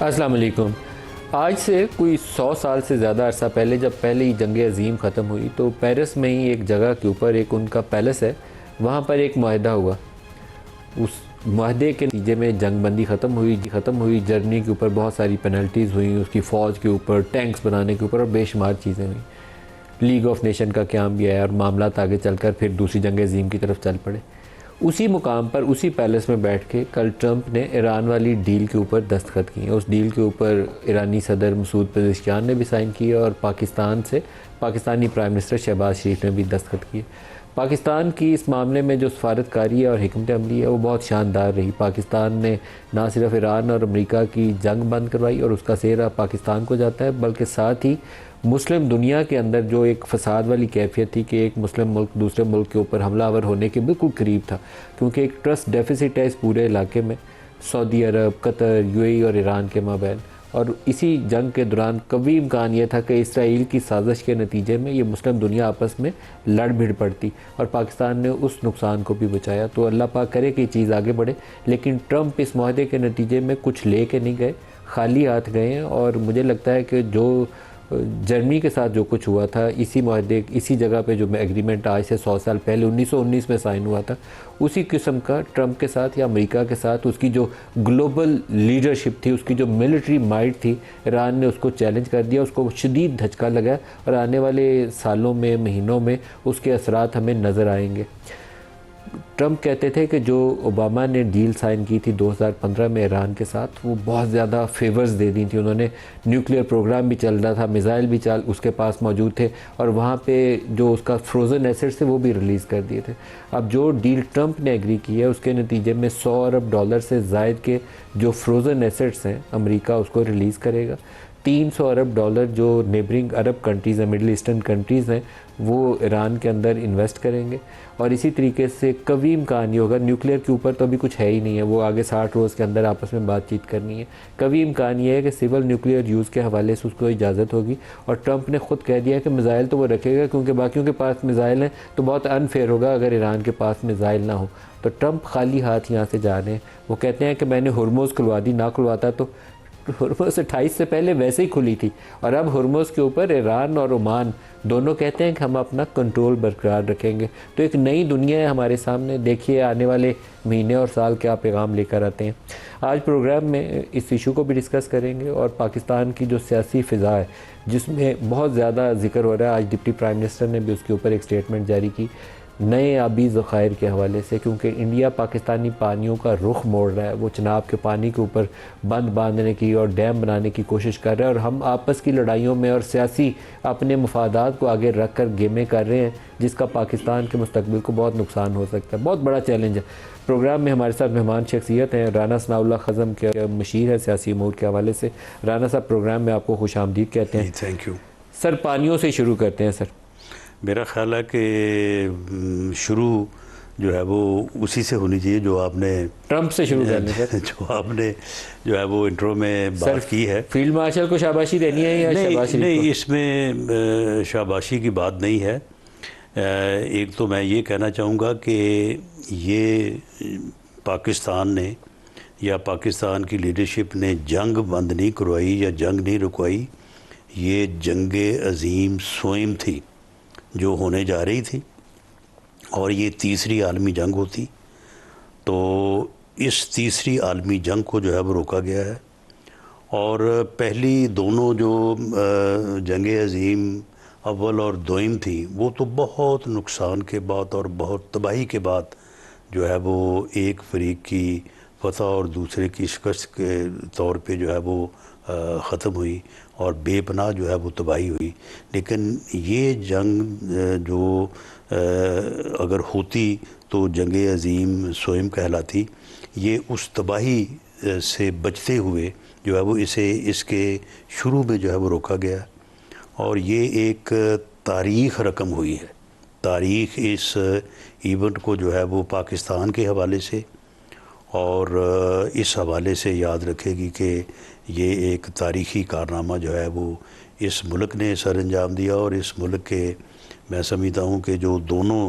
अस्सलाम वालेकुम। आज से कोई 100 साल से ज़्यादा अरसा पहले जब पहली जंग अज़ीम ख़त्म हुई तो पेरिस में ही एक जगह के ऊपर एक उनका पैलेस है, वहाँ पर एक मुआहदा हुआ। उस मुआहदे के नतीजे में जंग बंदी ख़त्म हुई। जर्मनी के ऊपर बहुत सारी पेनल्टीज़ हुई, उसकी फ़ौज के ऊपर, टैंक्स बनाने के ऊपर और बेशुमार चीज़ें हुई। लीग ऑफ नेशन का क़याम भी आया और मामला आगे चलकर फिर दूसरी जंग अज़ीम की तरफ चल पड़े। उसी मुकाम पर, उसी पैलेस में बैठ के कल ट्रंप ने ईरान वाली डील के ऊपर दस्तखत किए। उस डील के ऊपर ईरानी सदर मसूद पेज़ेश्कियान ने भी साइन किए और पाकिस्तानी प्राइम मिनिस्टर शहबाज शरीफ ने भी दस्तखत किए। पाकिस्तान की इस मामले में जो सफारतकारी और हिकमत अमली है वो बहुत शानदार रही। पाकिस्तान ने ना सिर्फ ईरान और अमेरिका की जंग बंद करवाई और उसका सेहरा पाकिस्तान को जाता है, बल्कि साथ ही मुस्लिम दुनिया के अंदर जो एक फसाद वाली कैफियत थी कि एक मुस्लिम मुल्क दूसरे मुल्क के ऊपर हमलावर होने के बिल्कुल करीब था, क्योंकि एक ट्रस्ट डेफिसिट है इस पूरे इलाके में सऊदी अरब, कतर, यूएई और ईरान के माबैन। और इसी जंग के दौरान कभी इम्कान यह था कि इसराइल की साजिश के नतीजे में ये मुस्लिम दुनिया आपस में लड़ भिड़ पड़ती और पाकिस्तान ने उस नुकसान को भी बचाया। तो अल्लाह पाक करे कि चीज़ आगे बढ़े, लेकिन ट्रंप इस मुआहदे के नतीजे में कुछ ले के नहीं गए, खाली हाथ गए हैं। और मुझे लगता है कि जो जर्मनी के साथ जो कुछ हुआ था, इसी जगह पे जो एग्रीमेंट आज से 100 साल पहले 1919 में साइन हुआ था, उसी किस्म का ट्रंप के साथ या अमेरिका के साथ उसकी जो ग्लोबल लीडरशिप थी, उसकी जो मिलिट्री माइट थी, ईरान ने उसको चैलेंज कर दिया, उसको शदीद धचका लगा और आने वाले सालों में, महीनों में उसके असरात हमें नज़र आएंगे। ट्रंप कहते थे कि जो ओबामा ने डील साइन की थी 2015 में ईरान के साथ, वो बहुत ज़्यादा फेवर्स दे दी थी। उन्होंने न्यूक्लियर प्रोग्राम भी चल रहा था, मिसाइल भी उसके पास मौजूद थे और वहाँ पे जो उसका फ्रोज़न एसेट्स थे वो भी रिलीज़ कर दिए थे। अब जो डील ट्रंप ने एग्री की है उसके नतीजे में $100 अरब से ज़ायद के जो फ्रोज़न एसेट्स हैं अमेरिका उसको रिलीज़ करेगा। $300 अरब जो नेबरिंग अरब कंट्रीज़ हैं, मिडल ईस्टर्न कंट्रीज़ हैं, वो ईरान के अंदर इन्वेस्ट करेंगे। और इसी तरीके से कभी इम्कान ये होगा, न्यूक्लियर के ऊपर तो अभी कुछ है ही नहीं है, वो आगे 60 रोज़ के अंदर आपस में बातचीत करनी है। कभी इम्कान ये है कि सिविल न्यूक्लियर यूज़ के हवाले से उसको इजाज़त होगी। और ट्रंप ने ख़ुद कह दिया कि मिसाइल तो वो रखेगा, क्योंकि बाकियों के पास मिसाइल हैं तो बहुत अनफेयर होगा अगर ईरान के पास मिसाइल ना हो। तो ट्रंप खाली हाथ यहाँ से जा रहे हैं। वो कहते हैं कि मैंने हुर्मुज़ खुलवा दी, ना खुलवाता तो हुर्मुज़ 28 से पहले वैसे ही खुली थी। और अब हुर्मुज़ के ऊपर ईरान और ओमान दोनों कहते हैं कि हम अपना कंट्रोल बरकरार रखेंगे। तो एक नई दुनिया है हमारे सामने। देखिए आने वाले महीने और साल क्या पैगाम लेकर आते हैं। आज प्रोग्राम में इस इशू को भी डिस्कस करेंगे और पाकिस्तान की जो सियासी फ़िज़ा है जिसमें बहुत ज़्यादा जिक्र हो रहा है, आज डिप्टी प्राइम मिनिस्टर ने भी उसके ऊपर एक स्टेटमेंट जारी की नए आबी ज़खायर के हवाले से, क्योंकि इंडिया पाकिस्तानी पानियों का रुख मोड़ रहा है। वो चनाब के पानी के ऊपर बंद बांधने की और डैम बनाने की कोशिश कर रहा है और हम आपस की लड़ाइयों में और सियासी अपने मफादात को आगे रख कर गेमें कर रहे हैं, जिसका पाकिस्तान के मुस्तकबिल को बहुत नुकसान हो सकता है। बहुत बड़ा चैलेंज है। प्रोग्राम में हमारे साथ मेहमान शख्सियत हैं, राना सनाउल्लाह ख़ज़म के मशीर है सियासी अमूर के हवाले से। राना साहब, प्रोग्राम में आपको खुश आमदीद कहते हैं। Thank you sir. पानियों से शुरू करते हैं सर। मेरा ख्याल है कि शुरू जो है वो उसी से होनी चाहिए जो आपने ट्रंप से शुरू करने सर। जो आपने जो है वो इंट्रो में बात की है। फील्ड मार्शल को शाबाशी देनी है या शाबाशी? नहीं, इसमें शाबाशी की बात नहीं है। एक तो मैं ये कहना चाहूँगा कि ये पाकिस्तान ने या पाकिस्तान की लीडरशिप ने जंग बंद नहीं करवाई या जंग नहीं रुकवाई। ये जंग अज़ीम स्वयं थी जो होने जा रही थी और ये तीसरी आलमी जंग होती तो इस तीसरी आलमी जंग को जो है वो रोका गया है। और पहली दोनों जो जंग अज़ीम अव्वल और दोइम थी वो तो बहुत नुकसान के बाद और बहुत तबाही के बाद जो है वो एक फरीक की फतह और दूसरे की शिकस्त के तौर पे जो है वो ख़त्म हुई और बेपनाह जो है वो तबाही हुई। लेकिन ये जंग जो अगर होती तो जंग अज़ीम स्वयं कहलाती। ये उस तबाही से बचते हुए जो है वो इसके शुरू में जो है वो रोका गया और ये एक तारीख़ रकम हुई है। तारीख़ इस इवेंट को जो है वो पाकिस्तान के हवाले से और इस हवाले से याद रखेगी कि ये एक तारीख़ी कारनामा जो है वो इस मुल्क ने सर अंजाम दिया और इस मुल्क के मैं समझता हूँ कि जो दोनों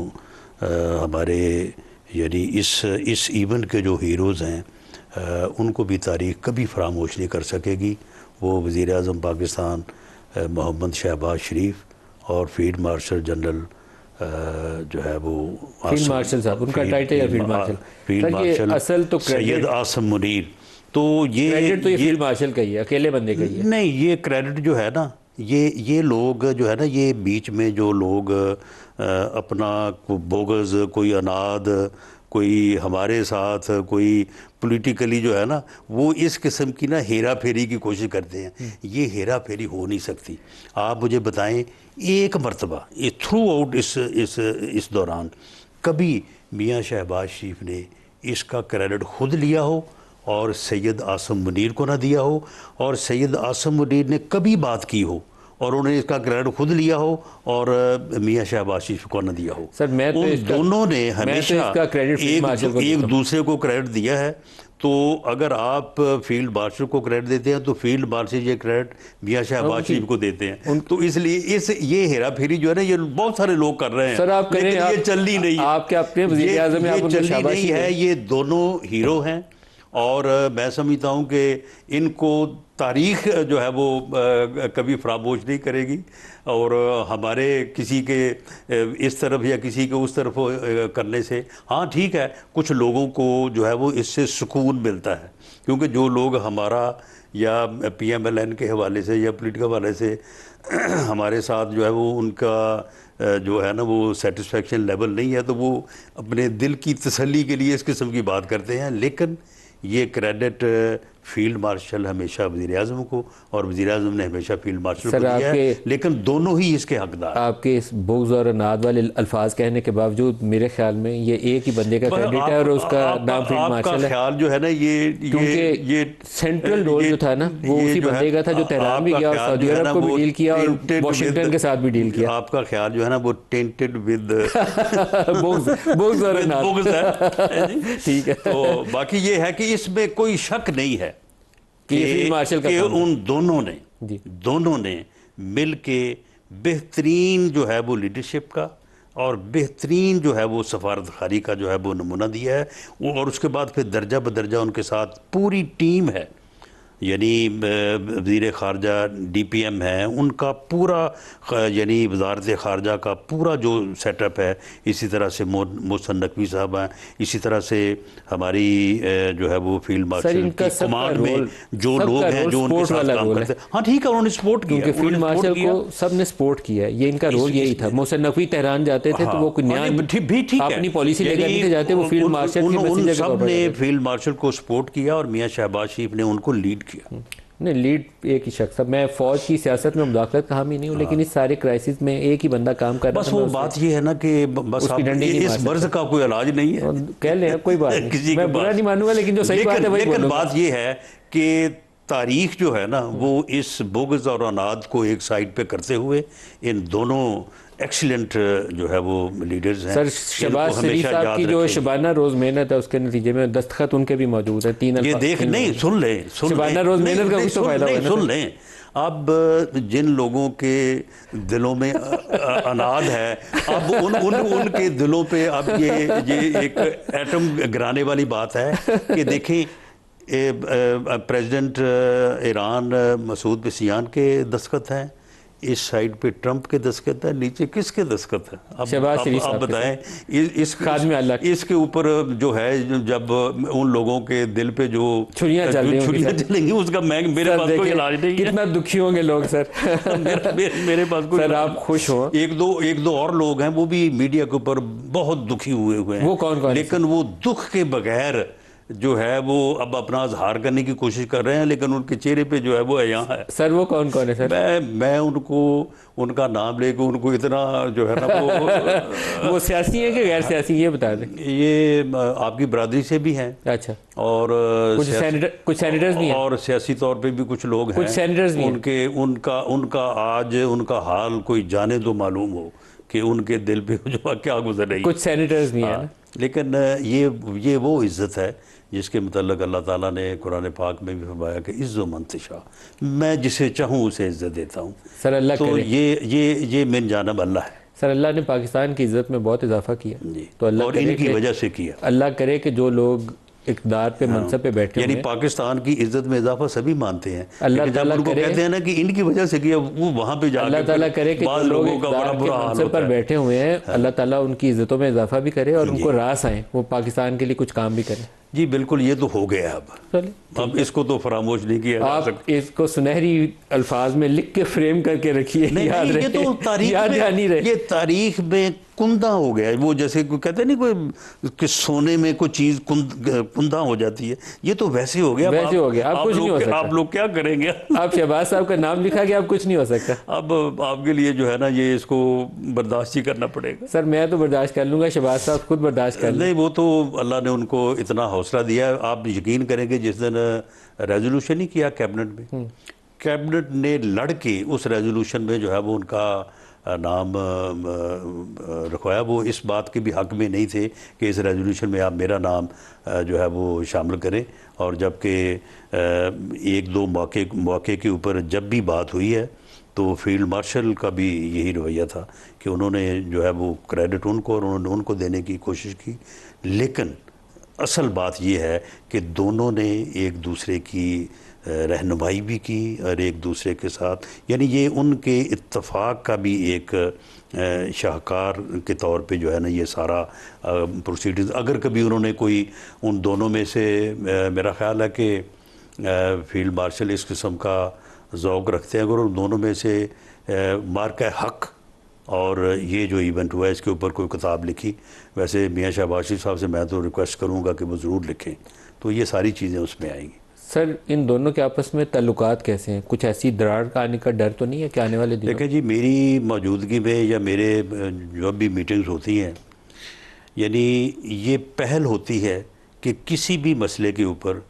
हमारे यानी इस इवेंट के जो हीरोज़ हैं उनको भी तारीख़ कभी फरामोश नहीं कर सकेगी। वो वज़ीर आज़म पाकिस्तान मोहम्मद शहबाज शरीफ और फील्ड मार्शल जनरल जो है वो फील्ड मार्शल साहब, उनका टाइटल है फील्ड मार्शल। फील्ड मार्शल असल तो सैयद आसम मुनीर। तो ये क्रेडिट तो ये फील्ड मार्शल का ही है, अकेले बंदे का ही है। नहीं, ये क्रेडिट जो है ना, ये लोग जो है ना, ये बीच में जो लोग अपना बोगस, कोई अनाद, कोई हमारे साथ, कोई पॉलिटिकली जो है ना, वो इस किस्म की ना हेरा फेरी की कोशिश करते हैं। ये हेरा फेरी हो नहीं सकती। आप मुझे बताएं, एक मरतबा ये थ्रू आउट इस दौरान कभी मियाँ शहबाज शरीफ ने इसका क्रेडिट खुद लिया हो और सैयद आसम मुनीर को ना दिया हो, और सैयद आसम मुनीर ने कभी बात की हो और उन्होंने इसका क्रेडिट खुद लिया हो और मियाँ शहबाज शरीफ को ना दिया हो। सर मैं तो उन दोनों ने हमेशा एक दूसरे को क्रेडिट दिया है। तो अगर आप फील्ड मार्शल को क्रेडिट देते हैं तो फील्ड मार्शल ये क्रेडिट मियाँ शहबाज शरीफ को देते हैं। तो इसलिए ये हेरा फेरी जो है ना, ये बहुत सारे लोग कर रहे हैं। सर आप लेकिन ये चलनी नहीं है, आपके अपने वज़ीर आज़म में आप चलनी नहीं है। ये दोनों हीरो हैं और मैं समझता हूँ कि इनको तारीख़ जो है वो कभी फरामोश नहीं करेगी। और हमारे किसी के इस तरफ या किसी के उस तरफ करने से, हाँ ठीक है, कुछ लोगों को जो है वो इससे सुकून मिलता है, क्योंकि जो लोग हमारा या PMLN के हवाले से या पॉलिटिकल हवाले से हमारे साथ जो है वो उनका जो है ना वो सेटिस्फेक्शन लेवल नहीं है, तो वो अपने दिल की तसल्ली के लिए इस किस्म की बात करते हैं। लेकिन ये क्रेडिट फील्ड मार्शल हमेशा वज़ीर आज़म को और वज़ीर आज़म ने हमेशा फील्ड मार्शल को दिया है, लेकिन दोनों ही इसके हकदार। आपके इस बुग़्ज़ और अनाद वाले अल्फाज कहने के बावजूद मेरे ख्याल में ये एक ही बंदे का क्रेडिट है और उसका नाम फील्ड मार्शल है। ख्याल जो है ना, ये सेंट्रल रोल जो था ना वो उसी बंदे का था जो तेहरान भी गया और सऊदी अरब को भी डील किया और वाशिंगटन के साथ भी डील किया। आपका ख्याल जो है ना वो टेंटेड विद बुग़्ज़ और अनाद, ठीक है। तो बाकी ये है कि इसमें कोई शक नहीं है कि उन दोनों ने मिल के बेहतरीन जो है वो लीडरशिप का और बेहतरीन जो है वो सफारतखारी का जो है वो नमूना दिया है। और उसके बाद फिर दर्जा बदर्जा उनके साथ पूरी टीम है, यानी वज़ीर ख़ारजा DPM है, उनका पूरा यानी वज़ारत ख़ारजा का पूरा जो सेटअप है। इसी तरह से मोहसिन नकवी साहब हैं, इसी तरह से हमारी जो है वो फील्ड मार्शल की कमांड में जो लोग हैं जो उनके साथ काम करते हैं। हाँ ठीक है, उन्होंने सपोर्ट किया, क्योंकि फील्ड मार्शल को सब ने सपोर्ट किया, ये इनका रोल यही था। मोहसिन नकवी तेहरान जाते थे तो वो अपनी पॉलिसी लेकर नहीं जाते, वो फील्ड मार्शल के मैसेंजर के तौर पर ने फील्ड मार्शल को सपोर्ट किया और मियाँ शहबाज शरीफ ने उनको लीड किया। नहीं, लीड एक ही शख्स। मैं फौज की सियासत में मुदाखलत का हामी नहीं हूँ, लेकिन इस सारे क्राइसिस में एक ही बंदा काम कर रहा है। बस वो बात ये है ना कि बस इस मर्ज का कोई इलाज नहीं है, कह लें, कोई बात नहीं, मैं बुरा नहीं मानूंगा, लेकिन जो सही बात है वही बोलूंगा। लेकिन बात ये है कि तारीख जो है ना वो इस बुग़्ज़ और अनाद को एक साइड पे करते हुए इन दोनों एक्सीलेंट जो है वो लीडर्स हैं। सर शहबाज शरीफ साहब की जो शबाना रोज़ मेहनत है उसके नतीजे में दस्तखत उनके भी मौजूद हैं। 3 ये देख नहीं, सुन लें शबाना रोज़ मेहनत का कुछ तो फायदा होगा। सुन लें, अब जिन लोगों के दिलों में अनाद है, अब उनके दिलों पे अब ये एक एटम गिराने वाली बात है कि देखें प्रेसिडेंट ईरान मसूद पेज़ेश्कियान के दस्तखत हैं, इस साइड पे ट्रंप के दस्तखत है, नीचे किसके दस्तखत है? अब बताएं, इसके ऊपर जो है जब उन लोगों के दिल पे जो छुरियां चलेंगी उसका मेरे पास कोई इलाज नहीं है। कितना दुखी होंगे लोग सर। मेरे पास कोई। सर आप खुश हो? एक दो और लोग हैं वो भी मीडिया के ऊपर बहुत दुखी हुए हैं। वो कौन? लेकिन वो दुख के बगैर जो है वो अब अपना इजहार करने की कोशिश कर रहे हैं, लेकिन उनके चेहरे पे जो है वो यहाँ है। सर वो कौन है सर? मैं उनको उनका नाम लेके उनको इतना जो है ना वो सियासी है कि गैर सियासी, ये बता दें। ये आपकी बरादरी से भी हैं। अच्छा। और कुछ सेनेटर्स भी हैं और सियासी तौर पे भी कुछ लोग हैं, कुछ सेनेटर्स भी उनका आज उनका हाल कोई जाने तो मालूम हो कि उनके दिल पे जो क्या गुजर रही है। कुछ सेनेटर्स भी हैं। लेकिन ये वो इज़्ज़त है जिसके मतलब अल्लाह ताला ने कुरान पाक में भी फरमाया कि इज़्ज़ो मंतशा, मैं जिसे चाहूँ उसे इज़्ज़त देता हूँ। सर अल्लाह तो ये मिन जानब अल्लाह है। सर अल्लाह ने पाकिस्तान की इज़्ज़त में बहुत इजाफा किया, तो अल्लाह और इनकी वजह से किया। अल्लाह करे कि जो लोग इक़्तिदार पे मनसब पे बैठे यानी हुए हैं। पाकिस्तान की इज्जत में इजाफा सभी मानते हैं, अल्लाह लेकिन जब ताला उनको करे, कहते हैं ना कि इनकी वजह से किया, वो वहाँ पे अल्लाह जाके ताला करे फिर कि बाद जो लोग लोगों का बड़ा इक़्तिदार के बुरा हाल मनसब होता पर है। बैठे हुए हैं, अल्लाह ताला उनकी इज़्ज़तों में इजाफा भी करे और उनको जी। रास आए, वो पाकिस्तान के लिए कुछ काम भी करें। जी बिल्कुल, ये तो हो गया अब चलिए, अब इसको तो फरामोश नहीं किया जा आप सकता। इसको सुनहरी अल्फाज में लिख के फ्रेम करके रखिए, नहीं याद नहीं, ये रहे, तो तारीख याद में, नहीं रहे। ये तारीख में कुंदा हो गया है। वो जैसे कोई कहते नहीं, कोई कि सोने में कोई चीज़ कुंदा हो जाती है, ये तो वैसे हो गया। अब वैसे हो गया, अब कुछ नहीं हो सकता। आप लोग क्या करेंगे? आप शहबाज साहब का नाम लिखा गया, अब कुछ नहीं हो सकता। अब आपके लिए जो है ना, ये इसको बर्दाश्त ही करना पड़ेगा। सर मैं तो बर्दाश्त कर लूंगा, शहबाज साहब खुद बर्दाश्त कर लें। नहीं, वो तो अल्लाह ने उनको इतना हौसला दिया है। आप यकीन करेंगे, जिस दिन रेजोल्यूशन ही किया कैबिनेट में, कैबिनेट ने लड़ के उस रेजोल्यूशन में जो है वो उनका नाम रखवाया। वो इस बात के भी हक में नहीं थे कि इस रेजोल्यूशन में आप मेरा नाम जो है वो शामिल करें। और जबकि एक दो मौके के ऊपर जब भी बात हुई है, तो फील्ड मार्शल का भी यही रवैया था कि उन्होंने जो है वो क्रेडिट उनको और उन्होंने उनको देने की कोशिश की। लेकिन असल बात ये है कि दोनों ने एक दूसरे की रहनुमाई भी की और एक दूसरे के साथ, यानी ये उनके इत्तेफाक का भी एक शाहकार के तौर पे जो है ना, ये सारा प्रोसीडिंग, अगर कभी उन्होंने कोई उन दोनों में से, मेरा ख्याल है कि फील्ड मार्शल इस किस्म का ज़ौक़ रखते हैं, अगर उन दोनों में से मार्का हक़ और ये जो इवेंट हुआ है इसके ऊपर कोई किताब लिखी, वैसे मियाँ शाहबाशी साहब से मैं तो रिक्वेस्ट करूँगा कि वो ज़रूर लिखें, तो ये सारी चीज़ें उसमें आएंगी। सर इन दोनों के आपस में ताल्लुकात कैसे हैं? कुछ ऐसी दरार का आने का डर तो नहीं है कि आने वाले दिनों? देखिए जी, मेरी मौजूदगी में या मेरे जो भी मीटिंग्स होती हैं, यानी ये पहल होती है कि किसी भी मसले के ऊपर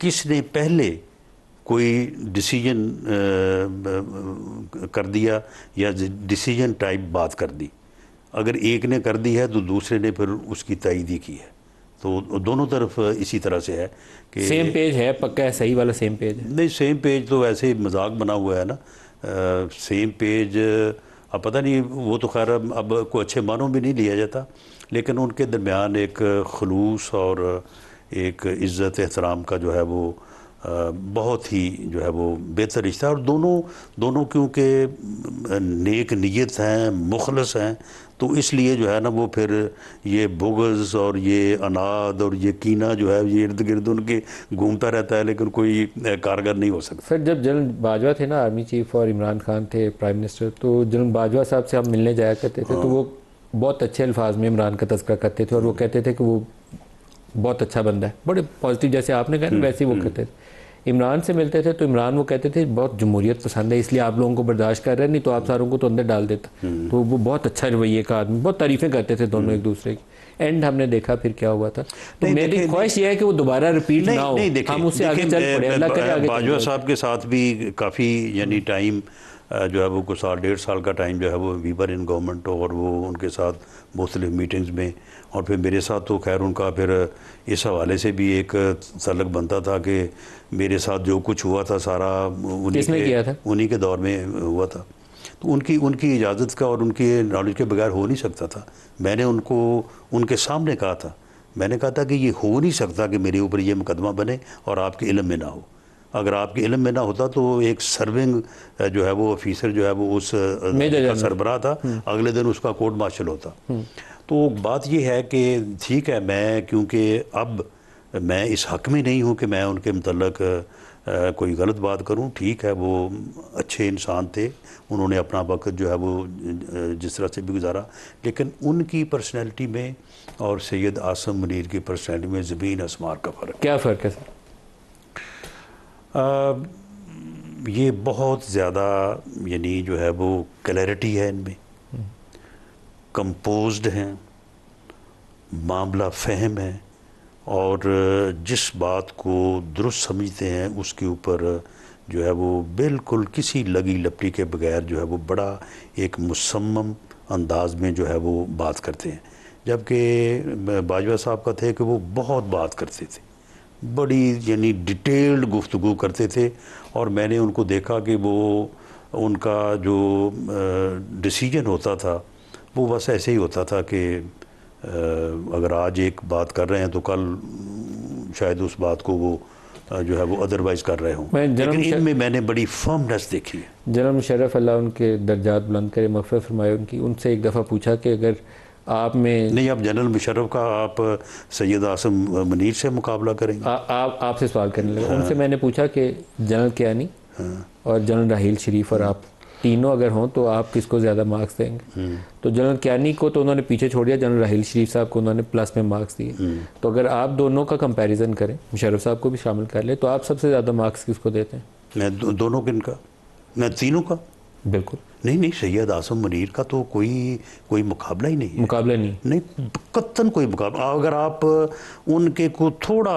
किसने पहले कोई डिसीजन कर दिया या डिसीजन टाइप बात कर दी। अगर एक ने कर दी है तो दूसरे ने फिर उसकी तायीदी की है। तो दोनों तरफ इसी तरह से है कि सेम पेज है, पक्का है, सही वाला सेम पेज है? नहीं, सेम पेज तो वैसे ही मजाक बना हुआ है ना। सेम पेज अब पता नहीं, वो तो खैर अब कोई अच्छे मानों में नहीं लिया जाता, लेकिन उनके दरमियान एक खलूस और एक इज़्ज़त एहतराम का जो है वो बहुत ही जो है वो बेहतर रिश्ता है। और दोनों क्योंकि नेक नीयत हैं, मुखलस हैं, तो इसलिए जो है ना वो फिर ये बुग़्ज़ और ये अनाद और ये कीना जो है ये इर्द गिर्द उनके घूमता रहता है, लेकिन कोई कारगर नहीं हो सकता। सर जब जनरल बाजवा थे ना आर्मी चीफ और इमरान खान थे प्राइम मिनिस्टर, तो जनरल बाजवा साहब से हम मिलने जाया करते थे, तो वो बहुत अच्छे अल्फाज में इमरान का तज़किरा करते थे और वो कहते थे कि वो बहुत अच्छा बंदा है, बड़े पॉजिटिव, जैसे आपने कहा वैसे ही वो कहते थे। इमरान से मिलते थे तो इमरान वो कहते थे बहुत जमहूरियत पसंद है, इसलिए आप लोगों को बर्दाश्त कर रहे हैं, नहीं तो आप सारों को तो अंदर डाल देता। तो वो बहुत अच्छा रवैये का आदमी, बहुत तारीफ़ें करते थे दोनों एक दूसरे की। एंड हमने देखा फिर क्या हुआ था। तो मेरी ख्वाहिश ये है कि वो दोबारा रिपीट ना हो, हम उससे आगे चल पड़े। अल्लाह करे आगे बाजवा साहब के साथ भी काफ़ी यानी टाइम जो है वो कुछ साल 1.5 साल का टाइम जो है वो वी वर इन गवर्नमेंट, और वो उनके साथ मुख्तलिफ मीटिंग्स में, और फिर मेरे साथ तो खैर उनका फिर इस हवाले से भी एक तल्लुक़ बनता था कि मेरे साथ जो कुछ हुआ था सारा उन्हीं के दौर में हुआ था। तो उनकी इजाज़त का और उनकी नॉलेज के बगैर हो नहीं सकता था। मैंने उनको उनके सामने कहा था, मैंने कहा था कि ये हो नहीं सकता कि मेरे ऊपर ये मुकदमा बने और आपके इल्म में ना हो। अगर आपके इल्म में ना होता तो एक सर्विंग जो है वो ऑफिसर जो है वो उस का सरबराह था, अगले दिन उसका कोर्ट मार्शल होता। तो बात ये है कि ठीक है, मैं क्योंकि अब मैं इस हक़ में नहीं हूँ कि मैं उनके मतलब कोई गलत बात करूँ। ठीक है, वो अच्छे इंसान थे, उन्होंने अपना वक्त जो है वो जिस तरह से भी गुजारा, लेकिन उनकी पर्सनैलिटी में और सैयद आसम मुनीर की पर्सनैलिटी में ज़मीन आसमान का फ़र्क। क्या फ़र्क है सर? ये बहुत ज़्यादा यानी जो है वो क्लैरिटी है इनमें, कंपोज्ड हैं, मामला फ़हम है, और जिस बात को दुरुस्त समझते हैं उसके ऊपर जो है वो बिल्कुल किसी लगी लपटी के बगैर जो है वो बड़ा एक मुसम्मम अंदाज में जो है वो बात करते हैं। जबकि बाजवा साहब का थे कि वो बहुत बात करते थे, बड़ी यानी डिटेल्ड गुफ्तगू करते थे, और मैंने उनको देखा कि वो उनका जो डिसीजन होता था वो बस ऐसे ही होता था कि अगर आज एक बात कर रहे हैं तो कल शायद उस बात को वो जो है वो अदरवाइज कर रहे हों, लेकिन इनमें मैंने बड़ी फर्मनेस देखी है। जनरल मुशर्रफ अल्लाह उनके दर्जात बुलंद करे, मग़फ़िरत फरमाए उनकी, उनसे एक दफ़ा पूछा कि अगर आप में नहीं, आप जनरल मुशर्रफ का आप सैयद आसिम मुनीर से मुकाबला करेंगे? आपसे सवाल करने लगा। उनसे मैंने पूछा कि जनरल कियानी और जनरल राहील शरीफ और आप तीनों अगर हों तो आप किसको ज़्यादा मार्क्स देंगे? तो जनरल कियानी को तो उन्होंने पीछे छोड़ दिया, जनरल राहील शरीफ साहब को उन्होंने प्लस में मार्क्स दिए। तो अगर आप दोनों का कंपैरिजन करें, मुशर्रफ साहब को भी शामिल कर ले, तो आप सबसे ज़्यादा मार्क्स किसको देते हैं? मैं दोनों किनका? मैं तीनों का। बिल्कुल नहीं, सैयद आसिम मुनीर का तो कोई मुकाबला ही नहीं है। मुकाबला नहीं, कत्तन कोई मुकाबला। अगर आप उनके को थोड़ा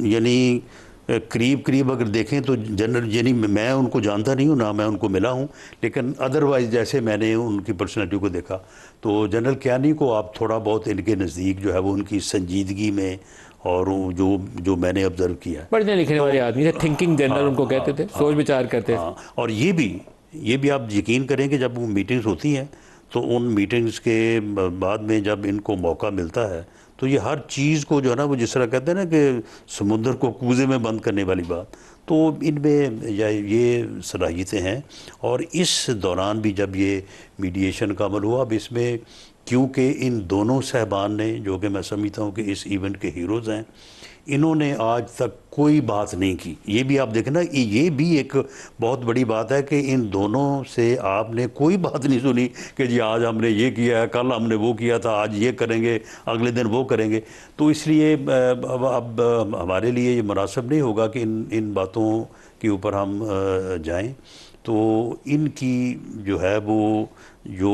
यानी करीब अगर देखें तो जनरल, यानी मैं उनको जानता नहीं हूँ, ना मैं उनको मिला हूँ, लेकिन अदरवाइज़ जैसे मैंने उनकी पर्सनैलिटी को देखा तो जनरल कियानी को आप थोड़ा बहुत इनके नज़दीक जो है वो उनकी संजीदगी में और जो मैंने ऑब्ज़र्व किया, पढ़ने लिखने वाले आदमी थे, थिंकिंग जनरल उनको कहते थे, सोच विचार करते थे। और ये भी आप यकीन करें कि जब वो मीटिंग्स होती हैं तो उन मीटिंग्स के बाद में जब इनको मौका मिलता है तो ये हर चीज़ को जो है ना वो जिस तरह कहते हैं ना कि समुंदर को कूजे में बंद करने वाली बात, तो इनमें ये सलाहियतें हैं। और इस दौरान भी जब ये मीडिएशन का अमल हुआ, अब इसमें क्योंकि इन दोनों साहबान ने, जो कि मैं समझता हूँ कि इस इवेंट के हीरोज़ हैं, इन्होंने आज तक कोई बात नहीं की। ये भी आप देखें ना, ये भी एक बहुत बड़ी बात है कि इन दोनों से आपने कोई बात नहीं सुनी कि जी आज हमने ये किया है, कल हमने वो किया था, आज ये करेंगे, अगले दिन वो करेंगे। तो इसलिए अब हमारे लिए ये मुनासिब नहीं होगा कि इन बातों के ऊपर हम जाएं। तो इनकी जो है वो जो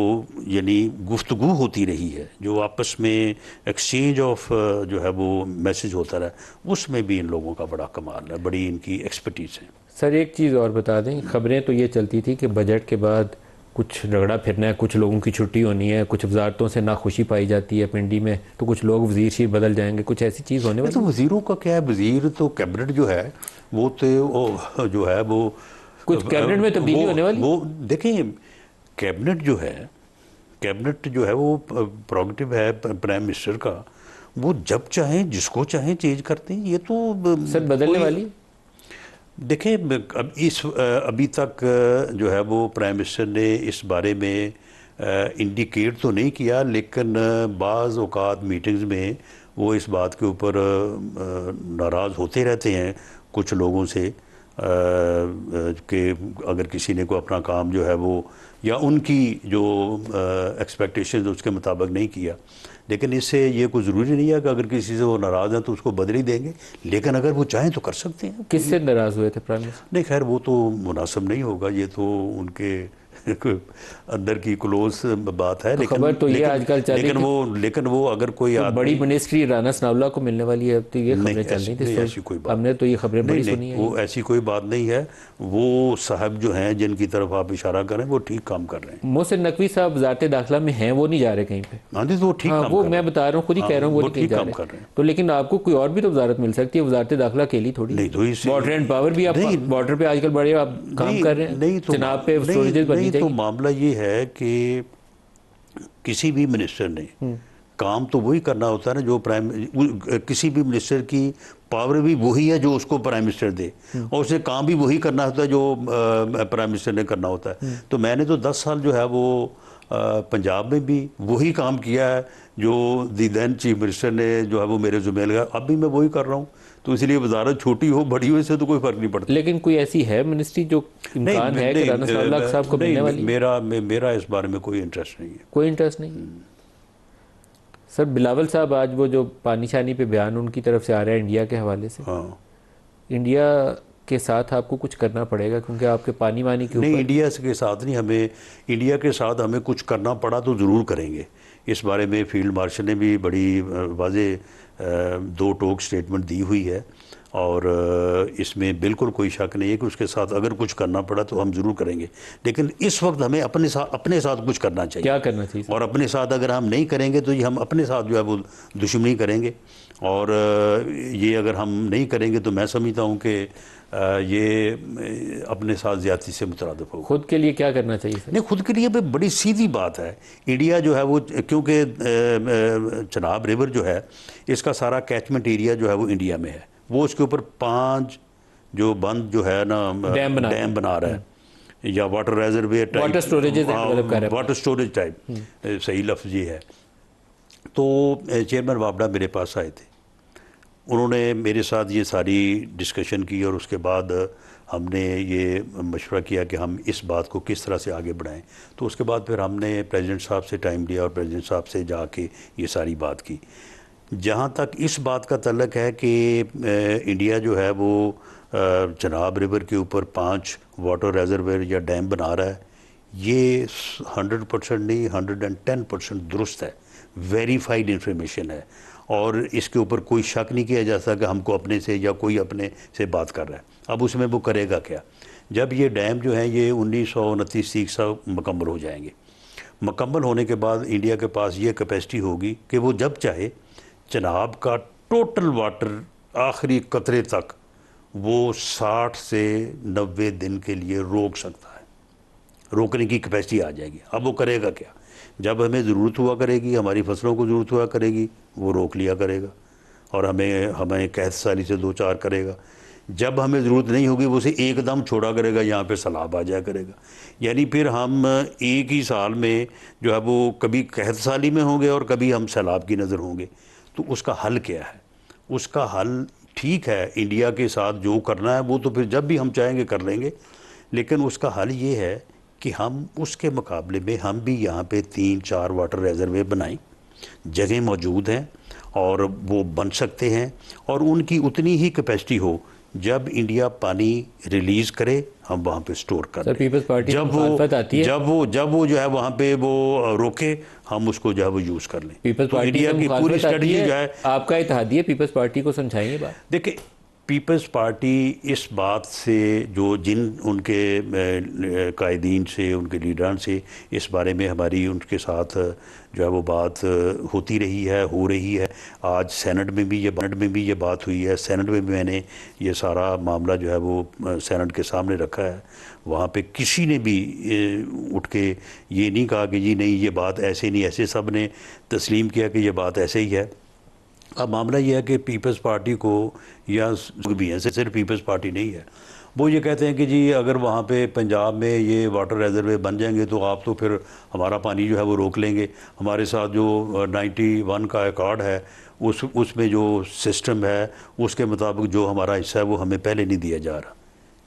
यानी गुफ्तगू होती रही है, जो आपस में एक्सचेंज ऑफ जो है वो मैसेज होता रहा, उसमें भी इन लोगों का बड़ा कमाल है, बड़ी इनकी एक्सपर्टीज़ है। सर एक चीज़ और बता दें, खबरें तो ये चलती थी कि बजट के बाद कुछ रगड़ा फिरना है, कुछ लोगों की छुट्टी होनी है, कुछ वजारतों से नाखुशी पाई जाती है पिंडी में, तो कुछ लोग वजीर बदल जाएंगे, कुछ ऐसी चीज़ होने वाली? तो वजीरों का क्या है, वजीर तो कैबिनेट जो है वो तो जो है वो कुछ कैबिनेट में तब्दीली होने वाली? वो देखें, कैबिनेट जो है वो प्रोगेटिव है प्राइम मिनिस्टर का, वो जब चाहें जिसको चाहें चेंज करते हैं। ये तो सर बदलने वाली? देखें, अभी तक जो है वो प्राइम मिनिस्टर ने इस बारे में इंडिकेट तो नहीं किया, लेकिन बाज़ औक़ात मीटिंग्स में वो इस बात के ऊपर नाराज़ होते रहते हैं कुछ लोगों से कि अगर किसी ने को अपना काम जो है वो या उनकी जो एक्सपेक्टेशन उसके मुताबिक नहीं किया। लेकिन इससे ये कोई ज़रूरी नहीं है कि अगर किसी से वो नाराज़ हैं तो उसको बदल ही देंगे, लेकिन अगर वो चाहें तो कर सकते हैं। किससे नाराज़ हुए थे प्राइम मिनिस्टर? नहीं, खैर वो तो मुनासिब नहीं होगा, ये तो उनके अंदर की क्लोज बात है। लेकिन खबर तो ये आजकल चल रही है, लेकिन वो अगर कोई तो बड़ी मिनिस्ट्री राना सनाउल्लाह को मिलने वाली है, अब तो ये खबरें चल रही थी, ऐसी कोई बात हमने तो ये खबरें बड़ी सुनी है। वो ऐसी कोई बात नहीं है। वो साहब जो हैं जिनकी तरफ आप इशारा करें वो ठीक काम कर रहे हैं। मोहसिन नकवी साहब वज़ारत दाखिला में हैं, वो नहीं जा रहे कहीं पे? हाँ जी, तो वो ठीक काम वो मैं बता रहा हूँ, खुद ही कह रहा हूँ, वो ठीक काम कर रहे हैं। तो लेकिन आपको कोई और भी तो वजारत मिल सकती है, वजारत दाखिला अकेली थोड़ी नहीं। तो वाटर एंड पावर भी आप बॉर्डर पे आजकल बड़े आप काम कर रहे हैं, नहीं तो जनाब पे स्टोरेजेस बननी चाहिए। तो मामला ये है कि किसी भी मिनिस्टर ने काम तो वही करना होता है ना जो किसी भी मिनिस्टर की पावर भी वही है जो उसको प्राइम मिनिस्टर दे, और उसे काम भी वही करना होता है जो प्राइम मिनिस्टर ने करना होता है। तो मैंने तो 10 साल जो है वो पंजाब में भी वही काम किया है जो दी देन चीफ मिनिस्टर ने जो है वो मेरे ज़िम्मे लगाया, अब भी मैं वही कर रहा हूँ। तो इसलिए वजारत छोटी हो बड़ी हो इससे तो कोई फ़र्क नहीं पड़ता। लेकिन कोई ऐसी है मिनिस्ट्री जो इम्कान है कि राना साहब को मिलने वाली? मेरा इस बारे में कोई इंटरेस्ट नहीं है। कोई इंटरेस्ट नहीं? सर बिलावल साहब आज वो जो पानी शानी पे बयान उनकी तरफ से आ रहा है इंडिया के हवाले से, हाँ, इंडिया के साथ आपको कुछ करना पड़ेगा क्योंकि आपके पानी वानी के ऊपर। नहीं, इंडिया के साथ नहीं, हमें इंडिया के साथ हमें कुछ करना पड़ा तो ज़रूर करेंगे। इस बारे में फील्ड मार्शल ने भी बड़ी वाज़ेह 2 टोक स्टेटमेंट दी हुई है, और इसमें बिल्कुल कोई शक नहीं है कि उसके साथ अगर कुछ करना पड़ा तो हम ज़रूर करेंगे। लेकिन इस वक्त हमें अपने साथ कुछ करना चाहिए। क्या करना चाहिए? और अपने साथ अगर हम नहीं करेंगे तो ये हम अपने साथ जो है वो दुश्मनी करेंगे, और ये अगर हम नहीं करेंगे तो मैं समझता हूँ कि ये अपने साथ ज़्यादती से मुतरादिफ होगा। खुद के लिए क्या करना चाहिए सर? नहीं, खुद के लिए बड़ी सीधी बात है। इंडिया जो है वो, क्योंकि चनाब रिवर जो है इसका सारा कैचमेंट एरिया जो है वो इंडिया में है, वो उसके ऊपर 5 जो बंद जो है ना डैम बना रहा है या water reservoir type, water storages develop कर रहा है। वाटर स्टोरेज टाइप, सही लफ्ज़ ये है। तो चेयरमैन वाबडा मेरे पास आए थे, उन्होंने मेरे साथ ये सारी डिस्कशन की और उसके बाद हमने ये मशवरा किया कि हम इस बात को किस तरह से आगे बढ़ाएं। तो उसके बाद फिर हमने प्रेसिडेंट साहब से टाइम लिया और प्रेसिडेंट साहब से जाके ये सारी बात की। जहाँ तक इस बात का तल्लक है कि इंडिया जो है वो चनाब रिवर के ऊपर 5 वाटर रेजरवेयर या डैम बना रहा है, ये 100% नहीं 110% दुरुस्त है, वेरीफाइड इंफॉर्मेशन है और इसके ऊपर कोई शक नहीं किया जा सकता कि हमको अपने से या कोई अपने से बात कर रहा है। अब उसमें वो करेगा क्या? जब ये डैम जो है ये 1929 मुकम्मल हो जाएंगे, मुकम्मल होने के बाद इंडिया के पास ये कैपेसिटी होगी कि वो जब चाहे चनाब का टोटल वाटर आखिरी कतरे तक वो 60 से 90 दिन के लिए रोक सकता है, रोकने की कैपेसिटी आ जाएगी। अब वो करेगा क्या? जब हमें ज़रूरत हुआ करेगी, हमारी फसलों को ज़रूरत हुआ करेगी, वो रोक लिया करेगा और हमें कहत साली से 2-4 करेगा। जब हमें ज़रूरत नहीं होगी वो उसे एकदम छोड़ा करेगा, यहाँ पे सैलाब आ जाया करेगा। यानी फिर हम एक ही साल में जो है वो कभी कहत साली में होंगे और कभी हम सैलाब की नज़र होंगे। तो उसका हल क्या है? उसका हल ठीक है, इंडिया के साथ जो करना है वो तो फिर जब भी हम चाहेंगे कर लेंगे, लेकिन उसका हल ये है कि हम उसके मुकाबले में हम भी यहाँ पे 3-4 वाटर रेजरवेयर बनाएं। जगह मौजूद हैं और वो बन सकते हैं और उनकी उतनी ही कैपेसिटी हो, जब इंडिया पानी रिलीज़ करे हम वहाँ पे स्टोर कर दें। पीपल्स पार्टी जब वो जो है वहाँ पे वो रोके हम उसको जो है वो यूज़ कर लें। पीपल्स तो पार्टी इंडिया की पूरी स्ट्रेटजी जो है, आपका इत्तेहादिया पीपल्स पार्टी को समझाएंगे बात। देखिए पीपल्स पार्टी इस बात से जो जिन उनके कायदीन से उनके लीडरान से इस बारे में हमारी उनके साथ जो है वो बात होती रही है, हो रही है। आज सेनेट में भी ये बात हुई है, सेनेट में भी मैंने ये सारा मामला जो है वो सेनेट के सामने रखा है। वहाँ पे किसी ने भी उठ के ये नहीं कहा कि जी नहीं ये बात ऐसे नहीं, ऐसे सब ने तस्लीम किया कि ये बात ऐसे ही है। अब मामला यह है कि पीपल्स पार्टी को या भी है, सिर्फ पीपल्स पार्टी नहीं है, वो ये कहते हैं कि जी अगर वहाँ पे पंजाब में ये वाटर रेजरवे बन जाएंगे तो आप तो फिर हमारा पानी जो है वो रोक लेंगे। हमारे साथ जो 91 का अकॉर्ड है उसमें जो सिस्टम है उसके मुताबिक जो हमारा हिस्सा है वो हमें पहले नहीं दिया जा रहा।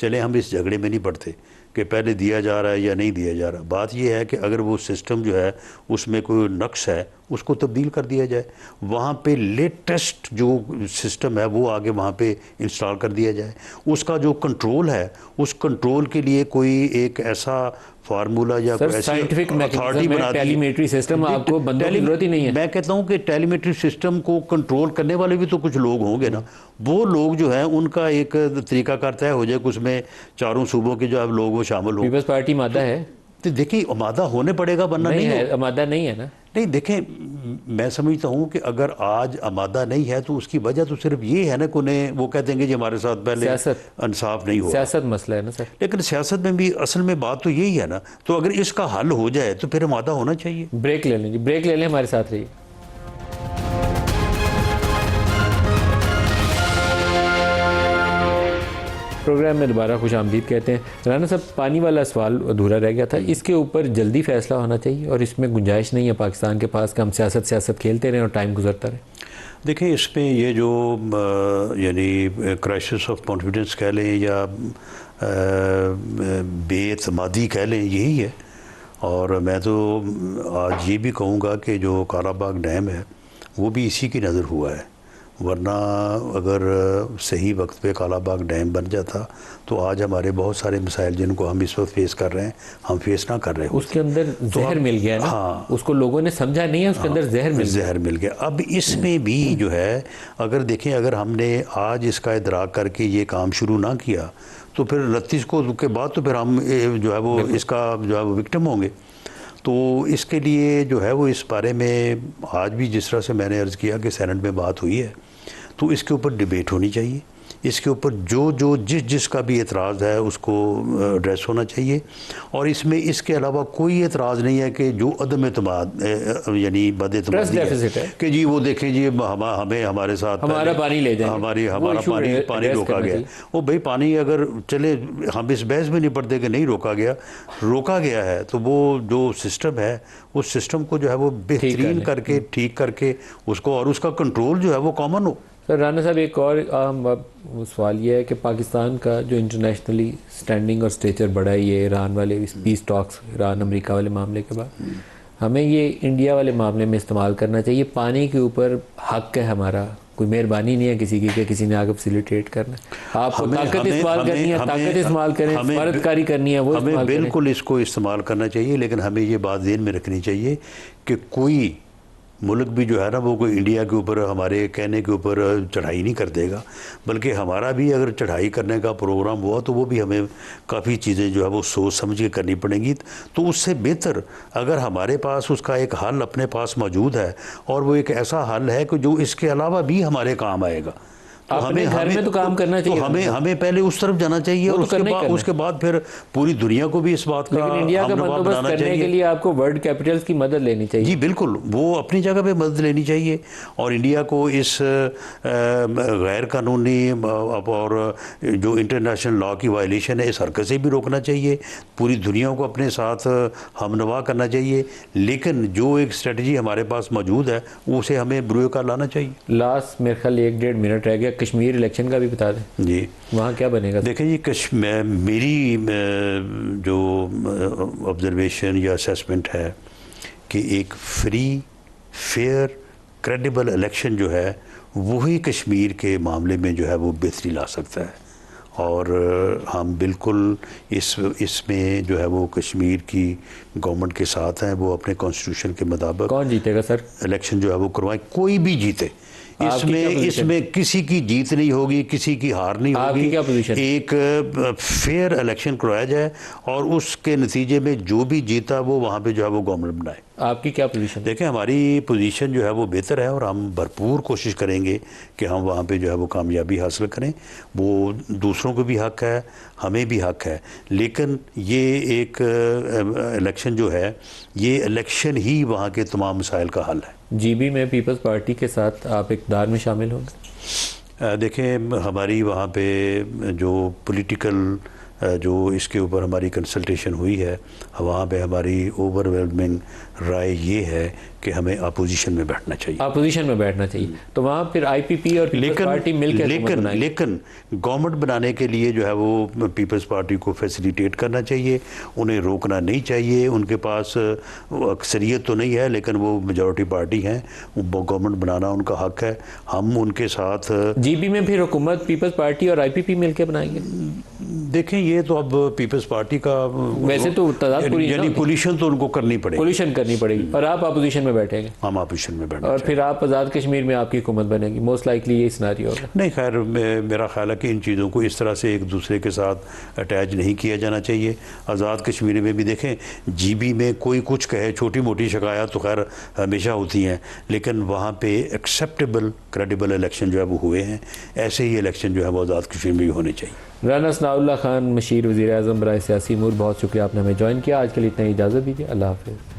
चले हम इस झगड़े में नहीं पड़ते कि पहले दिया जा रहा है या नहीं दिया जा रहा। बात यह है कि अगर वो सिस्टम जो है उसमें कोई नक्स है उसको तब्दील कर दिया जाए, वहाँ पे लेटेस्ट जो सिस्टम है वो आगे वहाँ पे इंस्टॉल कर दिया जाए। उसका जो कंट्रोल है उस कंट्रोल के लिए कोई एक ऐसा फार्मूला या कोई ऐसी अथॉरिटी बना दी। टेलीमेट्री सिस्टम आपको बंदों की जरूरत ही नहीं है। मैं कहता हूँ कि टेलीमेट्री सिस्टम को कंट्रोल करने वाले भी तो कुछ लोग होंगे ना, वो लोग जो है उनका एक तरीका करता है हो जाए कि उसमें चारों सूबों के जो है लोग वो शामिल हो। पीपल्स पार्टी मादा है तो देखिए आमादा होने पड़ेगा वरना नहीं है, आमादा नहीं है ना। नहीं देखें मैं समझता हूँ कि अगर आज आमादा नहीं है तो उसकी वजह तो सिर्फ ये है ना कि उन्हें वो कहते हैं कि हमारे साथ पहले इंसाफ नहीं हुआ। सियासत मसला है ना सर। लेकिन सियासत में भी असल में बात तो यही है ना, तो अगर इसका हल हो जाए तो फिर आमादा होना चाहिए। ब्रेक ले लें, ब्रेक ले लें, हमारे साथ रहिए। प्रोग्राम में दोबारा खुश आमदीद कहते हैं। राना साहब, पानी वाला सवाल अधूरा रह गया था, इसके ऊपर जल्दी फैसला होना चाहिए और इसमें गुंजाइश नहीं है पाकिस्तान के पास कि हम सियासत खेलते रहें और टाइम गुजरता रहे। देखिए इसमें ये जो यानी क्राइसिस ऑफ कॉन्फिडेंस कह लें या बेएतमादी कह लें, यही है। और मैं तो आज ये भी कहूँगा कि जो कालाबाग डैम है वो भी इसी की नज़र हुआ है, वरना अगर सही वक्त पे कालाबाग डैम बन जाता तो आज हमारे बहुत सारे मसाइल जिनको हम इस वक्त फेस कर रहे हैं हम फेस ना कर रहे हैं। उसके अंदर जहर मिल गया ना। हाँ, उसको लोगों ने समझा नहीं है, उसके अंदर जहर मिल गया। अब इसमें भी जो है अगर देखें, अगर हमने आज इसका इदराक करके ये काम शुरू ना किया तो फिर 29 को के बाद तो फिर हम जो है वो इसका जो है वो विक्टिम होंगे। तो इसके लिए जो है वो इस बारे में आज भी जिस तरह से मैंने अर्ज़ किया कि सेनेट में बात हुई है तो इसके ऊपर डिबेट होनी चाहिए इसके ऊपर जो जिसका भी एतराज़ है उसको एड्रेस होना चाहिए। और इसमें इसके अलावा कोई एतराज़ नहीं है कि जो अदम एतमाद यानी बदएतमादी है कि जी वो देखें जी हमें हमारे साथ हमारा पानी ले जाएंगे, हमारा पानी रोका गया। वो भाई पानी अगर चले, हम इस बहस में नहीं पड़ते कि नहीं रोका गया है, तो वो जो सिस्टम है उस सिस्टम को जो है वो बेहतरीन करके ठीक करके उसको, और उसका कंट्रोल जो है वो कॉमन हो। सर राना साहब, एक और सवाल ये है कि पाकिस्तान का जो इंटरनेशनली स्टैंडिंग और स्टेचर बढ़ा है ये ईरान वाले पीस टॉक्स, ईरान अमेरिका वाले मामले के बाद, हमें ये इंडिया वाले मामले में इस्तेमाल करना चाहिए। पानी के ऊपर हक है हमारा, कोई मेहरबानी नहीं है किसी की कि किसी ने आगे फैसिलिटेट करना है। आपको ताकत इस्तेमाल करनी है, ताकत इस्तेमाल करें, मददकारी करनी है, वो हमें बिल्कुल इसको इस्तेमाल करना चाहिए। लेकिन हमें ये बात ध्यान में रखनी चाहिए कि कोई मुल्क भी जो है ना वो कोई इंडिया के ऊपर हमारे कहने के ऊपर चढ़ाई नहीं कर देगा, बल्कि हमारा भी अगर चढ़ाई करने का प्रोग्राम हुआ तो वो भी हमें काफ़ी चीज़ें जो है वो सोच समझ के करनी पड़ेंगी। तो उससे बेहतर अगर हमारे पास उसका एक हल अपने पास मौजूद है और वो एक ऐसा हल है कि जो इसके अलावा भी हमारे काम आएगा, तो अपने घर में तो काम करना चाहिए। तो हमें पहले उस तरफ जाना चाहिए और उसके बाद फिर पूरी दुनिया को भी इस बात का इंडिया का बंदोबस्त करने के लिए आपको वर्ल्ड कैपिटल्स की मदद लेनी चाहिए। जी बिल्कुल, वो अपनी जगह पे मदद लेनी चाहिए और इंडिया को इस गैर कानूनी और जो इंटरनेशनल लॉ की वायलेशन है इस हरकत से भी रोकना चाहिए। पूरी दुनिया को अपने साथ हमनवा करना चाहिए। लेकिन जो एक स्ट्रेटजी हमारे पास मौजूद है उसे हमें बुरे का लाना चाहिए। लास्ट मेरे ख्याल 1-1.5 मिनट रह गया, कश्मीर इलेक्शन का भी बता दें जी, वहाँ क्या बनेगा? देखें जी, मेरी जो ऑब्जर्वेशन या असेसमेंट है कि एक फ्री फेयर क्रेडिबल इलेक्शन जो है वही कश्मीर के मामले में जो है वो बेहतरी ला सकता है। और हम बिल्कुल इसमें जो है वो कश्मीर की गवर्नमेंट के साथ हैं। वो अपने कॉन्स्टिट्यूशन के मुताबिक कौन जीतेगा सर इलेक्शन जो है वो करवाएं, कोई भी जीते। इसमें किसी की जीत नहीं होगी, किसी की हार नहीं होगी। क्या पोजीशन? एक फेयर इलेक्शन करवाया जाए और उसके नतीजे में जो भी जीता वो वहाँ पे जो है वो गवर्नमेंट बनाए। आपकी क्या पोजीशन? देखें, हमारी पोजीशन जो है वो बेहतर है और हम भरपूर कोशिश करेंगे कि हम वहाँ पे जो है वो कामयाबी हासिल करें। वो दूसरों को भी हक है, हमें भी हक है। लेकिन ये एक इलेक्शन जो है ये इलेक्शन ही वहाँ के तमाम मसाइल का हल है। जीबी में पीपल्स पार्टी के साथ आप इक़्तिदार में शामिल होंगे? देखें, हमारी वहाँ पे जो पॉलिटिकल जो इसके ऊपर हमारी कंसल्टेशन हुई है वहाँ पे हमारी ओवरवेलमिंग राय ये है कि हमें अपोजिशन में बैठना चाहिए। अपोजिशन में बैठना चाहिए, तो वहाँ फिर आईपीपी और पीपल्स पार्टी मिलकर लेकिन गवर्नमेंट बनाने के लिए जो है वो पीपल्स पार्टी को फैसिलिटेट करना चाहिए, उन्हें रोकना नहीं चाहिए। उनके पास अक्सरियत तो नहीं है लेकिन वो मेजॉरिटी पार्टी हैं, वो गवर्नमेंट बनाना उनका हक है। हम उनके साथ जीबी में फिर हुकूमत पीपल्स पार्टी और आईपीपी मिलकर बनाएंगे। देखें, ये तो अब पीपल्स पार्टी का वैसे तो यानी पोलीशन तो उनको करनी पड़ेगी, पोलीशन करनी पड़ेगी और आप अपोजिशन में बैठेंगे। हम अपोजिशन में बैठेंगे और फिर आप आज़ाद कश्मीर में आपकी हुकूमत बनेगी, मोस्ट लाइकली ये सिनेरियो होगा। नहीं, खैर मेरा ख्याल है कि इन चीज़ों को इस तरह से एक दूसरे के साथ अटैच नहीं किया जाना चाहिए। आज़ाद कश्मीर में भी देखें, जीबी में कोई कुछ कहे, छोटी मोटी शिकायत तो खैर हमेशा होती हैं, लेकिन वहाँ पे एक्सेप्टेबल क्रेडिबल इलेक्शन जो है वो हुए हैं। ऐसे ही इलेक्शन जो है वो आज़ाद कश्मीर में भी होने चाहिए। राना सनाउल्लाह खान, मशीर वज़ीर-ए-आज़म बराए सियासी अमूर, बहुत शुक्रिया आपने हमें ज्वाइन किया। आज के लिए इतना ही इजाज़त दीजिए। अल्लाह हाफ़िज़।